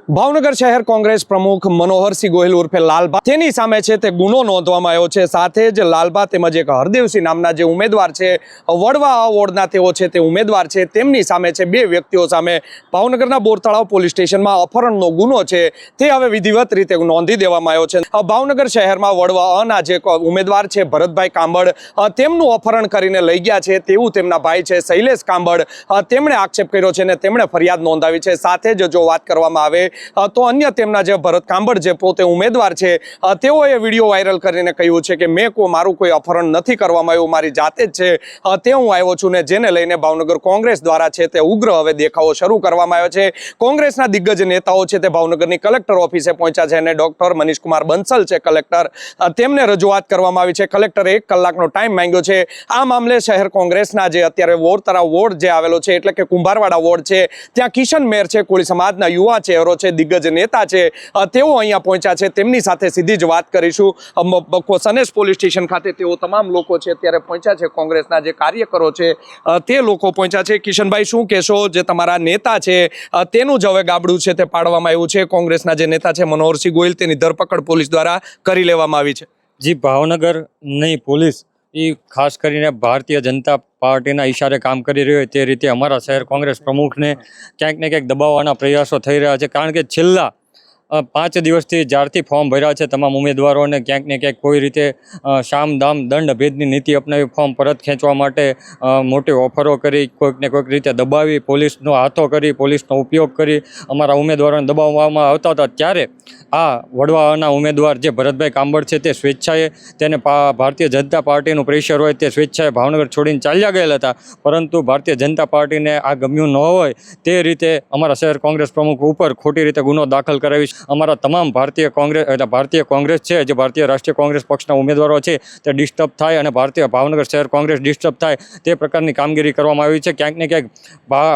ભાવનગર શહેર કોંગ્રેસ પ્રમુખ મનોહરસિંહ ગોહિલ ઉર્ફે લાલબા તેની સામે છે તે ગુનો નોંધવામાં આવ્યો છે। સાથે જ લાલબા તેમજ એક હરદેવસિંહ નામના જે ઉમેદવાર છે વડવા વોર્ડના તેઓ છે તે ઉમેદવાર છે તેમની સામે છે બે વ્યક્તિઓ સામે ભાવનગરના બોરતળાવ પોલીસ સ્ટેશનમાં અપહરણનો ગુનો છે તે હવે વિધિવત રીતે નોંધી દેવામાં આવ્યો છે। ભાવનગર શહેરમાં વડવાના જે ઉમેદવાર છે ભરતભાઈ કાંબળ તેમનું અપહરણ કરીને લઈ ગયા છે તેવું તેમના ભાઈ છે શૈલેષ કાંબળ તેમણે આક્ષેપ કર્યો છે અને તેમણે ફરિયાદ નોંધાવી છે। સાથે જ જો વાત કરવામાં આવે તો અન્ય તેમના જે ભરત કાંબળ જે પોતે ઉમેદવાર છે તેઓએ વિડીયો વાયરલ કરીને કહ્યું છે કે મેં મારું કોઈ અપહરણ નથી કરવામાં આવ્યું, મારી જાતે જ છે તે હું આવ્યો છું ને જેને લઈને ભાવનગર કોંગ્રેસ દ્વારા છે તે ઉગ્ર હવે દેખાવો શરૂ કરવામાં આવ્યો છે। કોંગ્રેસના દિગ્ગજ નેતાઓ છે તે ભાવનગરની કલેક્ટર ઓફિસે પહોંચ્યા છે અને ડોક્ટર મનીષકુમાર બંસલ છે કલેક્ટર તેમને રજૂઆત કરવામાં આવી છે। કલેક્ટરે 1 કલાકનો ટાઈમ માંગ્યો છે। આ મામલે શહેર કોંગ્રેસના જે અત્યારે બોરતળાવ વોર્ડ જે આવેલો છે એટલે કે કુંભારવાડા વોર્ડ છે ત્યાં કિશન મેર છે, કોળી સમાજના યુવા ચહેરો છે, દિગ્ગજ નેતા છે તેઓ અહીંયા પહોંચ્યા છે। તેમની સાથે સીધી જ વાત કરીશું। સનેશ પોલીસ સ્ટેશન ખાતે તેઓ તમામ લોકો છે અત્યારે પહોંચ્યા છે, કોંગ્રેસના જે કાર્યકરો છે તે લોકો પહોંચ્યા છે। કિશનભાઈ, શું કહેશો, જે તમારા નેતા છે તેનું જ હવે ગાબડું છે તે પાડવામાં આવ્યું છે, કોંગ્રેસના જે નેતા છે મનોહરસિંહ ગોહિલ તેની ધરપકડ પોલીસ દ્વારા કરી લેવામાં આવી છે? જી, ભાવનગર નહીં પોલીસ એ ખાસ કરીને ભારતીય જનતા પાર્ટીના ઈશારે કામ કરી રહ્યો હોય તે રીતે અમારા શહેર કોંગ્રેસ પ્રમુખને ક્યાંક ને ક્યાંક દબાવવાના પ્રયાસો થઈ રહ્યા છે। કારણ કે છેલ્લા 5 દિવસથી જ્યારથી ફોર્મ ભર્યા છે તમામ ઉમેદવારોને ક્યાંક ને ક્યાંક કોઈ રીતે શામ દામ દંડ ભેદની નીતિ અપનાવી ફોર્મ પરત ખેંચવા માટે મોટી ઓફરો કરી, કોઈક ને કોઈક રીતે દબાવી, પોલીસનો હાથો કરી, પોલીસનો ઉપયોગ કરી અમારા ઉમેદવારોને દબાવવામાં આવતા હતા। ત્યારે આ વડવાના ઉમેદવાર જે ભરતભાઈ કાંબળ છે તે સ્વેચ્છાએ તેને ભારતીય જનતા પાર્ટીનું પ્રેશર હોય તે સ્વેચ્છાએ ભાવનગર છોડીને ચાલ્યા ગયેલા હતા, પરંતુ ભારતીય જનતા પાર્ટીને આ ગમ્યું ન હોય તે રીતે અમારા શહેર કોંગ્રેસ પ્રમુખ ઉપર ખોટી રીતે ગુનો દાખલ કરાવી અમારા તમામ ભારતીય કોંગ્રેસ છે, જે ભારતીય રાષ્ટ્રીય કોંગ્રેસ પક્ષના ઉમેદવારો છે તે ડિસ્ટર્બ થાય અને ભાવનગર શહેર કોંગ્રેસ ડિસ્ટર્બ થાય તે પ્રકારની કામગીરી કરવામાં આવી છે। ક્યાંક ને ક્યાંક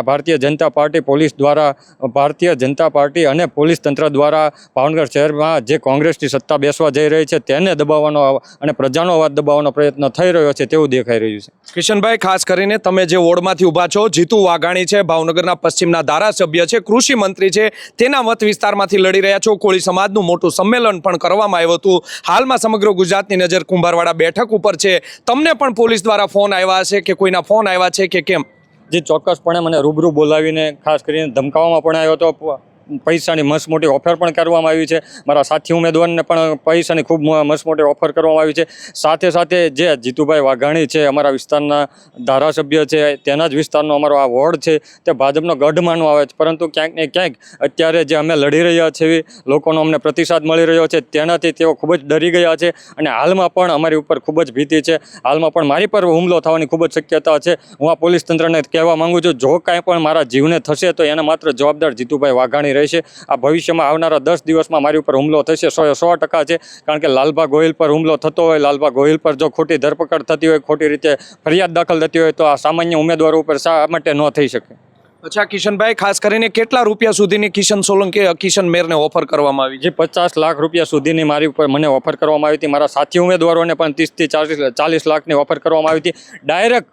ભારતીય જનતા પાર્ટી પોલીસ દ્વારા, ભારતીય જનતા પાર્ટી અને પોલીસ તંત્ર દ્વારા ભાવનગર શહેરમાં જે કોંગ્રેસની સત્તા બેસવા જઈ રહી છે તેને દબાવવાનો અને પ્રજાનો અવાજ દબાવવાનો પ્રયત્ન થઈ રહ્યો છે તેવું દેખાઈ રહ્યું છે। કિશનભાઈ, ખાસ કરીને તમે જે વોર્ડમાંથી ઊભા છો, જીતુ વાઘાણી છે, ભાવનગરના પશ્ચિમના ધારાસભ્ય છે, કૃષિ મંત્રી છે, તેના મત વિસ્તારમાંથી લડી રહ્યા છો। કોળી સમાજનું મોટું સંમેલન પણ કરવામાં આવ્યું હતું। હાલમાં સમગ્ર ગુજરાતની નજર કુંભારવાડા બેઠક ઉપર છે। તમને પણ પોલીસ દ્વારા ફોન આવ્યા છે કે કોઈના ફોન આવ્યા છે કે કેમ? જે ચોક્કસપણે મને રૂબરૂ બોલાવીને ખાસ કરીને ધમકાવવામાં પણ આવ્યો હતો, પૈસાની મસ્ત મોટી ઓફર પણ કરવામાં આવી છે, મારા સાથી ઉમેદવારને પણ પૈસાની ખૂબ મસ્ત મોટી ઓફર કરવામાં આવી છે। સાથે સાથે જે જીતુભાઈ વાઘાણી છે અમારા વિસ્તારના ધારાસભ્ય છે, તેના જ વિસ્તારનો અમારો આ વોર્ડ છે તે ભાજપનો ગઢ માનવામાં આવે છે, પરંતુ ક્યાંક ને ક્યાંક અત્યારે જે અમે લડી રહ્યા છીએ, લોકોનો અમને પ્રતિસાદ મળી રહ્યો છે તેનાથી તેઓ ખૂબ જ ડરી ગયા છે અને હાલમાં પણ અમારી ઉપર ખૂબ જ ભીતિ છે। હાલમાં પણ મારી પર હુમલો થવાની ખૂબ જ શક્યતા છે। હું આ પોલીસ તંત્રને કહેવા માંગુ છું, જો કાંઈ પણ મારા જીવને થશે તો એના માત્ર જવાબદાર જીતુભાઈ વાઘાણી રહેશે। આ ભવિષ્યમાં આવનારા 10 દિવસમાં મારી ઉપર હુમલો થશે 100% છે, કારણ કે લાલબા ગોહિલ પર હુમલો થતો હોય, લાલબા ગોહિલ પર જો ખોટી ધરપકડ થતી હોય, ખોટી રીતે ફરિયાદ દાખલ થતી હોય તો આ સામાન્ય ઉમેદવારો ઉપર શા માટે ન થઈ શકે? અચ્છા કિશનભાઈ, ખાસ કરીને કેટલા રૂપિયા સુધીની કિશન મેરને ઓફર કરવામાં આવી? જે 50 લાખ રૂપિયા સુધીની મારી ઉપર મને ઓફર કરવામાં આવી હતી। મારા સાથી ઉમેદવારોને પણ 30 થી 40 લાખની ઓફર કરવામાં આવી હતી। ડાયરેક્ટ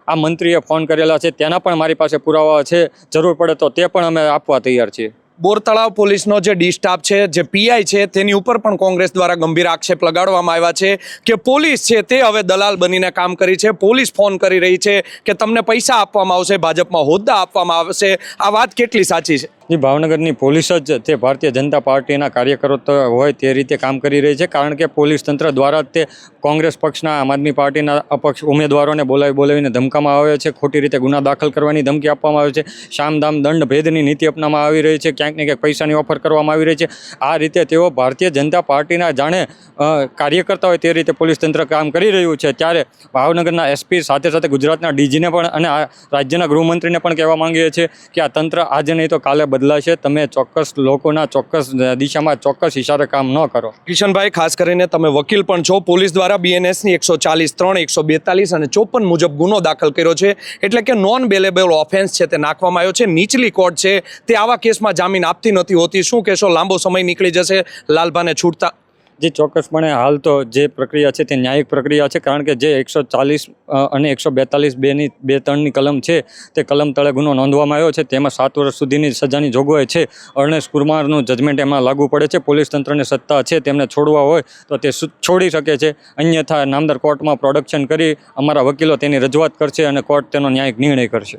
આ મંત્રીએ ફોન કરેલા છે તેના પણ મારી પાસે પુરાવા છે, જરૂર પડે તો તે પણ અમે આપવા તૈયાર છીએ। બોરતળાવ પોલીસનો જે ડી સ્ટાફ છે, જે પીઆઈ છે, તેની ઉપર પણ કોંગ્રેસ દ્વારા ગંભીર આક્ષેપ લગાડવામાં આવ્યા છે કે પોલીસ છે તે હવે દલાલ બનીને કામ કરી છે, પોલીસ ફોન કરી રહી છે કે તમને પૈસા આપવામાં આવશે, ભાજપમાં હોદ્દા આપવામાં આવશે। આ વાત કેટલી સાચી છે? જે ભાવનગરની પોલીસ જ તે ભારતીય જનતા પાર્ટીના કાર્યકરો હોય તે રીતે કામ કરી રહી છે, કારણ કે પોલીસ તંત્ર દ્વારા તે કોંગ્રેસ પક્ષના, આમ આદમી પાર્ટીના અપક્ષ ઉમેદવારોને બોલાવીને ધમકાવવામાં આવે છે, ખોટી રીતે ગુના દાખલ કરવાની ધમકી આપવામાં આવે છે, શામદામ દંડ ભેદની નીતિ અપનાવવામાં આવી રહી છે, ક્યાંક ને ક્યાંક પૈસાની ઓફર કરવામાં આવી રહી છે। આ રીતે તેઓ ભારતીય જનતા પાર્ટીના જાણે કાર્યકર્તા હોય તે રીતે પોલીસ તંત્ર કામ કરી રહ્યું છે। ત્યારે ભાવનગરના એસપી સાથે સાથે ગુજરાતના ડીજીને પણ અને આ રાજ્યના ગૃહમંત્રીને પણ કહેવા માંગીએ છીએ કે આ તંત્ર આજે નહીં તો કાલે બદલાશે, તમે ચોક્કસ લોકોના ચોક્કસ દિશામાં ચોક્કસ ઈશારે કામ ન કરો। કિશનભાઈ, ખાસ કરીને તમે વકીલ પણ છો, પોલીસ દ્વારા બીએનએસની 143, 142 અને 54 મુજબ ગુનો દાખલ કર્યો છે, એટલે કે નોન બેલેબલ ઓફેન્સ છે તે નાખવામાં આવ્યો છે। નીચલી કોર્ટ છે તે આવા કેસમાં જામીન આપતી નથી હોતી। શું કહેશો, લાંબો સમય નીકળી જશે લાલબાને છૂટતા? જે ચોક્કસપણે હાલ તો જે પ્રક્રિયા છે તે ન્યાયિક પ્રક્રિયા છે, કારણ કે જે 140 અને 142 2(3)ની કલમ છે તે કલમ તળે ગુનો નોંધવામાં આવ્યો છે. તેમાં 7 વર્ષ સુધીની સજાની જોગવાઈ છે. અર્ણેશ કુમારનું જજમેન્ટ એમાં લાગુ પડે છે. પોલીસ તંત્રની સત્તા છે, તેમને છોડવા હોય તો તે છોડી શકે છે, અન્યથા નામદાર કોર્ટમાં પ્રોડક્શન કરી અમારા વકીલો તેની રજૂઆત કરશે અને કોર્ટ તેનો ન્યાયિક નિર્ણય કરશે.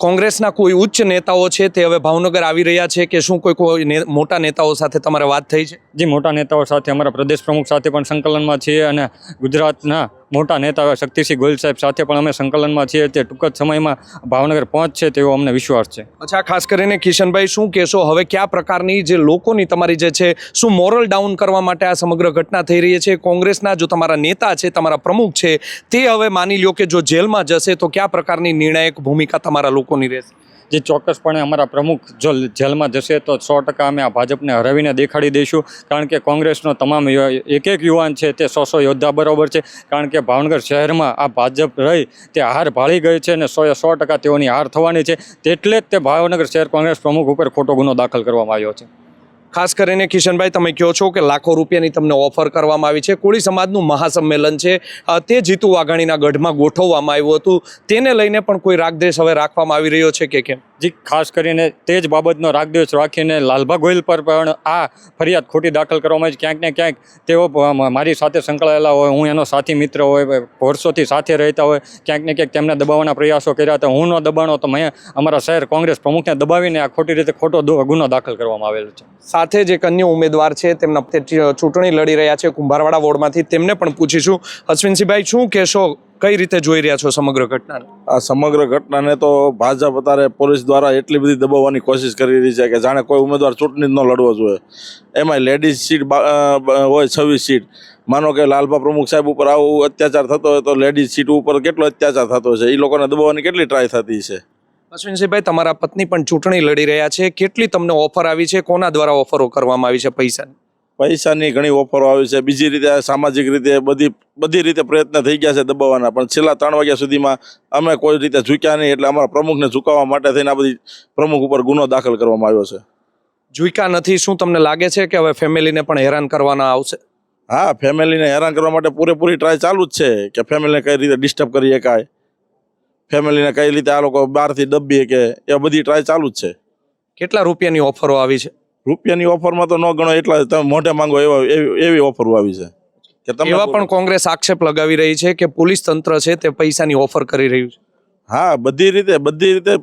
કોંગ્રેસના કોઈ ઉચ્ચ નેતાઓ છે તે હવે ભાવનગર આવી રહ્યા છે કે શું કોઈ મોટા નેતાઓ સાથે તમારે વાત થઈ છે? જે મોટા નેતાઓ સાથે અમારા પ્રદેશ પ્રમુખ સાથે પણ સંકલનમાં છીએ અને ગુજરાતના મોટા નેતા શક્તિસિંહ ગોહિલ સાહેબ સાથે પણ અમે સંકલનમાં છીએ. તે ટૂંક જ સમયમાં ભાવનગર પહોંચશે તેવો અમને વિશ્વાસ છે. અચ્છા, ખાસ કરીને કિશનભાઈ શું કહેશો હવે કયા પ્રકારની જે લોકોની તમારી જે છે શું મોરલ ડાઉન કરવા માટે આ સમગ્ર ઘટના થઈ રહી છે? કોંગ્રેસના જો તમારા નેતા છે, તમારા પ્રમુખ છે, તે હવે માની લ્યો કે જો જેલમાં જશે તો કયા પ્રકારની નિર્ણાયક ભૂમિકા તમારા લોકોની રહેશે? જે ચોક્કસપણે અમારા પ્રમુખ જો જેલમાં જશે તો 100% અમે આ ભાજપને હરાવીને દેખાડી દઈશું, કારણ કે કોંગ્રેસનો તમામ એક યુવાન છે તે 100 યોદ્ધા બરાબર છે. કારણ કે ભાવનગર શહેરમાં આ ભાજપ રહી તે હાર ભાળી ગઈ છે અને 100% તેઓની હાર થવાની છે. તેટલે જ તે ભાવનગર શહેર કોંગ્રેસ પ્રમુખ ઉપર ખોટો ગુનો દાખલ કરવામાં આવ્યો છે. ખાસ કરીને કિશનભાઈ, તમે કહો છો કે લાખો રૂપિયાની તમને ઓફર કરવામાં આવી છે. કોળી સમાજનું મહાસંમેલન છે તે જીતુ વાઘાણીના ગઢમાં ગોઠવવામાં આવ્યું હતું, તેને લઈને પણ કોઈ રાગદ્વેષ હવે રાખવામાં આવી રહ્યો છે કે કેમ? જી, ખાસ કરીને તે જ બાબતનો રાગદ્વેષ રાખીને લાલભા ગોહિલ પર પણ આ ફરિયાદ ખોટી દાખલ કરવામાં આવી છે. ક્યાંક ને ક્યાંક તેઓ મારી સાથે સંકળાયેલા હોય, હું એનો સાથી મિત્ર હોય, વર્ષોથી સાથે રહેતા હોય, ક્યાંક ને ક્યાંક તેમને દબાવવાના પ્રયાસો કર્યા હતા. હું ન દબાણો તો મેં અમારા શહેર કોંગ્રેસ પ્રમુખને દબાવીને આ ખોટી રીતે ખોટો ગુનો દાખલ કરવામાં આવેલો છે. સાથે જ એક અન્ય ઉમેદવાર છે, તેમના ચૂંટણી લડી રહ્યા છે કુંભારવાડા વોર્ડમાંથી, તેમને પણ પૂછીશું. અશ્વિનસિંહભાઈ, શું કહેશો, કઈ રીતે જોઈ રહ્યા છો સમગ્ર ઘટનાને? આ સમગ્ર ઘટનાને તો ભાજપ અત્યારે પોલીસ દ્વારા એટલી બધી દબાવવાની કોશિશ કરી રહી છે કે જાણે કોઈ ઉમેદવાર ચૂંટણી જ ન લડવો જોઈએ. એમાં લેડીઝ સીટ હોય 26 સીટ. માનો કે લાલભા પ્રમુખ સાહેબ ઉપર આવું અત્યાચાર થતો હોય તો લેડીઝ સીટ ઉપર કેટલો અત્યાચાર થતો છે, એ લોકોને દબાવવાની કેટલી ટ્રાય થતી છે. અશ્વિનસિંહભાઈ, તમારા પત્ની પણ ચૂંટણી લડી રહ્યા છે, કેટલી તમને ઓફર આવી છે? કોના દ્વારા ઓફરો કરવામાં આવી છે? પૈસાની ઘણી ઓફરો આવી છે. બીજી રીતે સામાજિક રીતે બધી રીતે પ્રયત્ન થઈ ગયા છે દબાવવાના, પણ છેલ્લા 3 વાગ્યા સુધીમાં અમે કોઈ રીતે ઝૂક્યા નહીં. એટલે અમારા પ્રમુખને ઝુકાવવા માટે થઈને આ બધી પ્રમુખ ઉપર ગુનો દાખલ કરવામાં આવ્યો છે. ઝૂક્યા નથી, શું તમને લાગે છે કે હવે ફેમિલીને પણ હેરાન કરવાના આવશે? હા, ફેમિલીને હેરાન કરવા માટે પૂરેપૂરી ટ્રાય ચાલુ જ છે કે ફેમિલીને કઈ રીતે ડિસ્ટર્બ કરી શકાય, ફેમિલીને કઈ રીતે આ લોકો બહારથી દબી કે એ બધી ટ્રાય ચાલુ જ છે. કેટલા રૂપિયાની ઓફરો આવી છે? રૂપિયાની ઓફરમાં તો ન ગણો એટલા તમે મોઢે માંગો એવી ઓફરો આવી છે કે તમે એવા પણ કોંગ્રેસ આક્ષેપ લગાવી રહી છે કે પોલીસ તંત્ર છે તે પૈસાની ઓફર કરી રહ્યું છે. હા, બધી રીતે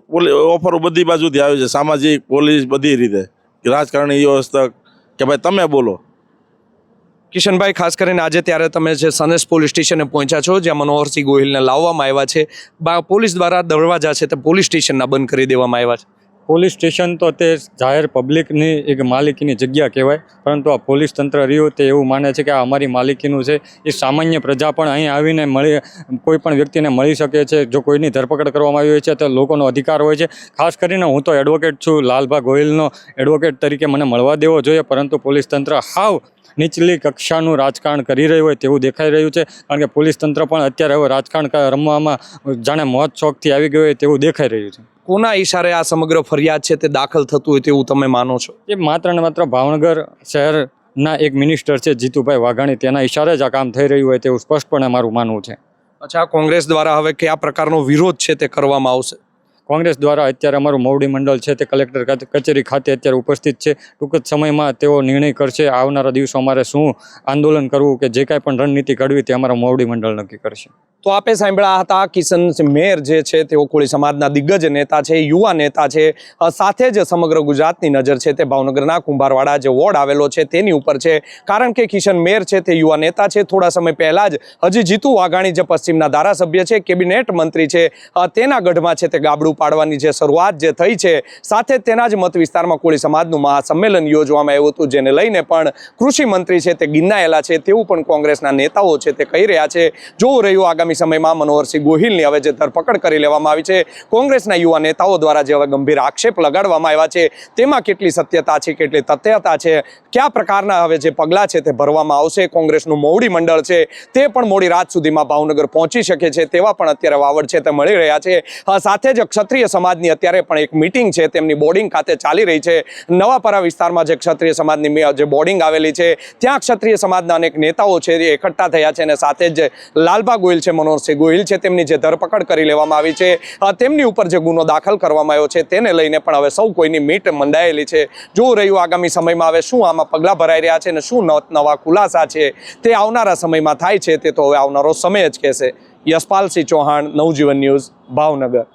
ઓફરો બધી બાજુથી આવી છે, સામાજિક, પોલીસ, બધી રીતે, રાજકારણી વ્યવસ્થા કે ભાઈ તમે બોલો. કિશનભાઈ, ખાસ કરીને આજે ત્યારે તમે જે સનેસ પોલીસ સ્ટેશને પહોંચ્યા છો, જ્યાં મનોહરસિંહ ગોહિલને લાવવામાં આવ્યા છે, પોલીસ દ્વારા દરવાજા છે તે પોલીસ સ્ટેશનના બંધ કરી દેવામાં આવ્યા છે. પોલીસ સ્ટેશન તો તે જાહેર પબ્લિકની એક માલિકીની જગ્યા કહેવાય, પરંતુ આ પોલીસ તંત્ર રહ્યું તે એવું માને છે કે આ અમારી માલિકીનું છે. એ સામાન્ય પ્રજા પણ અહીં આવીને કોઈ પણ વ્યક્તિને મળી શકે છે. જો કોઈની ધરપકડ કરવામાં આવી હોય છે તો લોકોનો અધિકાર હોય છે. ખાસ કરીને હું તો એડવોકેટ છું, લાલભા ગોહિલનો એડવોકેટ તરીકે મને મળવા દેવો જોઈએ, પરંતુ પોલીસ તંત્ર હાવ નીચલી કક્ષાનું રાજકારણ કરી રહ્યું હોય તેવું દેખાઈ રહ્યું છે. કારણ કે પોલીસ તંત્ર પણ અત્યારે હવે રાજકારણ રમવામાં જાણે મોજ શોખથી આવી ગયું હોય તેવું દેખાઈ રહ્યું છે. કોના ઈશારે આ સમગ્ર ફરિયાદ છે તે દાખલ થતું હોય તેવું તમે માનો છો? એ માત્ર ને માત્ર ભાવનગર શહેરના એક મિનિસ્ટર છે જીતુભાઈ વાઘાણી, તેના ઈશારે જ આ કામ થઈ રહ્યું હોય તેવું સ્પષ્ટપણે મારું માનવું છે. અચ્છા, કોંગ્રેસ દ્વારા હવે કયા પ્રકારનો વિરોધ છે તે કરવામાં આવશે? કોંગ્રેસ દ્વારા અત્યારે અમારું મોવડી મંડળ છે તે કલેક્ટર કચેરી ખાતે અત્યારે ઉપસ્થિત છે. ટૂંક જ સમયમાં તેઓ નિર્ણય કરશે. આવનારા દિવસો અમારે શું આંદોલન કરવું કે જે કાંઈ પણ રણનીતિ ઘડવી તે અમારા મોવડી મંડળ નક્કી કરશે. તો આપે સાંભળ્યા હતા કિશન મેર જે છે તેઓ કોળી સમાજના દિગ્ગજ નેતા છે, યુવા નેતા છે. સાથે જ સમગ્ર ગુજરાતની નજર છે તે ભાવનગરના કુંભારવાડા જે વોર્ડ આવેલો છે તેની ઉપર છે, કારણ કે કિશન મેર છે તે યુવા નેતા છે. થોડા સમય પહેલા જ હજી જીતુ વાઘાણી જે પશ્ચિમના ધારાસભ્ય છે, કેબિનેટ મંત્રી છે, તેના ગઢમાં છે તે ગાબડું પાડવાની જે શરૂઆત જે થઈ છે, સાથે જ તેના જ મત વિસ્તારમાં કોળી સમાજનું મહાસંમેલન યોજવામાં આવ્યું હતું, જેને લઈને પણ કૃષિ મંત્રી છે તે ગિન્નાયેલા છે તેવું પણ કોંગ્રેસના નેતાઓ છે તે કહી રહ્યા છે. જોવું રહ્યું આગામી આગામી સમયમાં મનોહરસિંહ ગોહિલની હવે જે ધરપકડ કરી લેવામાં આવી છે, કોંગ્રેસના યુવા નેતાઓ દ્વારા જે હવે ગંભીર આક્ષેપ લગાડવામાં આવ્યા છે, તેમાં કેટલી સત્યતા છે, કેટલી તથ્યતા છે, કયા પ્રકારના હવે જે પગલાં છે તે ભરવામાં આવશે. કોંગ્રેસનું મોવડી મંડળ છે તે પણ મોડી રાત સુધીમાં ભાવનગર પહોંચી શકે છે તેવા પણ અત્યારે વાવડ છે તે મળી રહ્યા છે. સાથે જ ક્ષત્રિય સમાજની અત્યારે પણ એક મીટિંગ છે તેમની બોર્ડિંગ ખાતે ચાલી રહી છે. નવાપરા વિસ્તારમાં જે ક્ષત્રિય સમાજની જે બોર્ડિંગ આવેલી છે ત્યાં ક્ષત્રિય સમાજના અનેક નેતાઓ છે એ એકઠા થયા છે અને સાથે જ લાલબા ગોહિલ છે, મનોહરસિંહ ગોહિલ છે, તેમની જે ધરપકડ કરી લેવામાં આવી છે, તેમની ઉપર જે ગુનો દાખલ કરવામાં આવ્યો છે તેને લઈને પણ હવે સૌ કોઈની મીટ મંડાયેલી છે. જોવું રહ્યું આગામી સમયમાં હવે શું આમાં પગલાં ભરાઈ રહ્યા છે અને શું નવા ખુલાસા છે તે આવનારા સમયમાં થાય છે તે તો હવે આવનારો સમય જ કહેશે. યશપાલસિંહ ચૌહાણ, નવજીવન ન્યૂઝ, ભાવનગર.